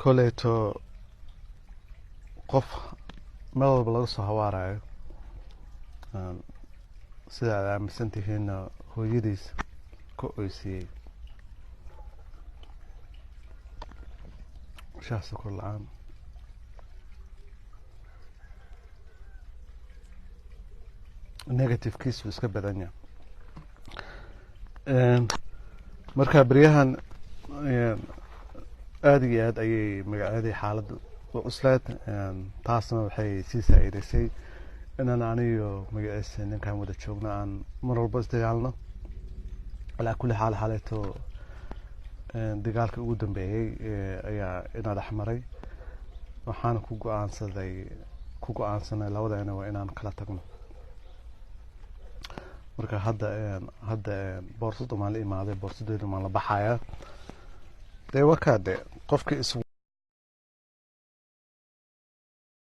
koleeto qof meel walba laga soo hawaarayo sida aad aaminsan tihiinna hooyadiis ka oysiiyey shaah sokor la-aan negativekiisu iska badan yahay marka beryahan aada iyo aad ayay magacyadii xaaladdu u cuslayd taasna waxay sii saa'idaysay inaan aniyo magaciisa ninkaan wada joogno aan mar walba isdagaalno alaa kulli xaal xaleeto dagaalka ugu dambeeyey ayaa ina dhex maray waxaana ku go-aansanay labadeena waa inaan kala tagno marka hadda boorsadu maan la imaaday boorsadeedu maan la baxayaa dee wakaa de qofkii